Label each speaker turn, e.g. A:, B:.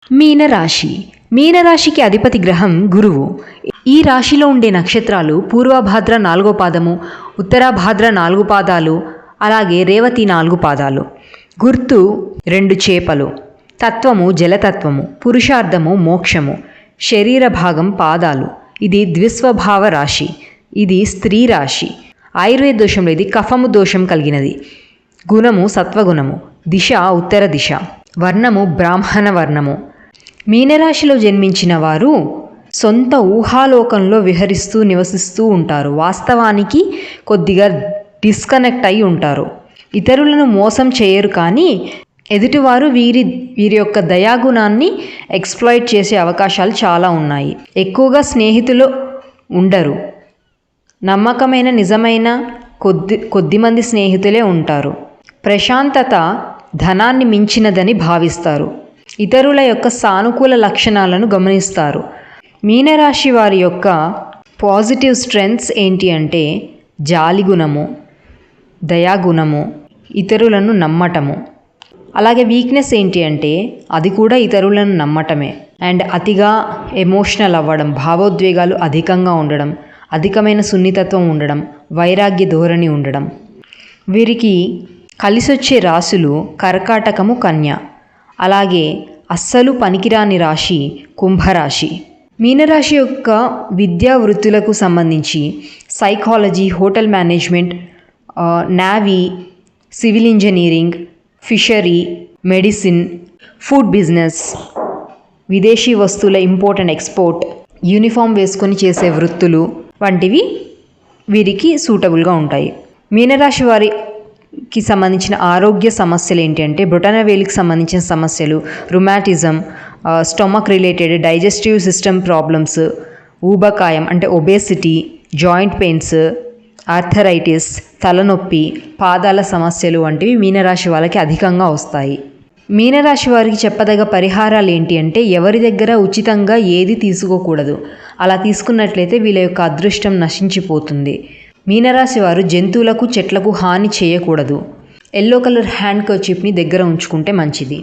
A: మీనరాశి. మీనరాశికి అధిపతి గ్రహం గురువు. ఈ రాశిలో ఉండే నక్షత్రాలు పూర్వభాద్ర 4వ పాదము, ఉత్తరాభాద్ర 4 పాదాలు, అలాగే రేవతి 4 పాదాలు. గుర్తు 2 చేపలు. తత్వము జలతత్వము. పురుషార్థము మోక్షము. శరీర భాగం పాదాలు. ఇది ద్విస్వభావ రాశి. ఇది స్త్రీ రాశి. ఆయుర్వేద దోషంలో ఇది కఫము దోషం కలిగినది. గుణము సత్వగుణము. దిశ ఉత్తర దిశ. వర్ణము బ్రాహ్మణ వర్ణము. మీనరాశిలో జన్మించిన వారు సొంత ఊహాలోకంలో విహరిస్తూ నివసిస్తూ ఉంటారు. వాస్తవానికి కొద్దిగా డిస్కనెక్ట్ అయి ఉంటారు. ఇతరులను మోసం చేయరు, కానీ ఎదుటివారు వీరి యొక్క దయాగుణాన్ని ఎక్స్‌ప్లాయిట్ చేసే అవకాశాలు చాలా ఉన్నాయి. ఎక్కువగా స్నేహితులు ఉండరు. నమ్మకమైన నిజమైన కొద్దిమంది స్నేహితులే ఉంటారు. ప్రశాంతత ధనాన్ని మించినదని భావిస్తారు. ఇతరుల యొక్క సానుకూల లక్షణాలను గమనిస్తారు. మీనరాశి వారి యొక్క పాజిటివ్ స్ట్రెంగ్త్స్ ఏంటి అంటే జాలిగుణము, దయాగుణము, ఇతరులను నమ్మటము. అలాగే వీక్నెస్ ఏంటి అంటే అది కూడా ఇతరులను నమ్మటమే. అండ్ అతిగా ఎమోషనల్ అవ్వడం, భావోద్వేగాలు అధికంగా ఉండడం, అధికమైన సున్నితత్వం ఉండడం, వైరాగ్య ధోరణి ఉండడం. వీరికి కలిసొచ్చే రాశులు కర్కాటకము, కన్య. అలాగే అస్సలు పనికిరాని రాశి కుంభరాశి. మీనరాశి యొక్క విద్యా వృత్తులకు సంబంధించి psychology, hotel management, navy, civil engineering, fishery, medicine, food business, విదేశీ వస్తువుల ఇంపోర్ట్ అండ్ ఎక్స్పోర్ట్, యూనిఫామ్ వేసుకొని చేసే వృత్తులు వంటివి వీరికి సూటబుల్గా ఉంటాయి. మీనరాశి వారికి సంబంధించిన ఆరోగ్య సమస్యలు ఏంటి అంటే బ్రొటనవేలికి సంబంధించిన సమస్యలు, rheumatism, stomach related, digestive system problems, ఊబకాయం అంటే ఒబేసిటీ, జాయింట్ పెయిన్స్, ఆర్థరైటిస్, తలనొప్పి, పాదాల సమస్యలు వంటివి మీనరాశి వాళ్ళకి అధికంగా వస్తాయి. మీనరాశి వారికి చెప్పదగ పరిహారాలు ఏంటి అంటే ఎవరి దగ్గర ఉచితంగా ఏది తీసుకోకూడదు. అలా తీసుకున్నట్లయితే వీళ్ళ యొక్క అదృష్టం నశించిపోతుంది. మీనరాశి వారు జంతువులకు, చెట్లకు హాని చేయకూడదు. ఎల్లో కలర్ హ్యాండ్ కర్చీఫ్ని దగ్గర ఉంచుకుంటే మంచిది.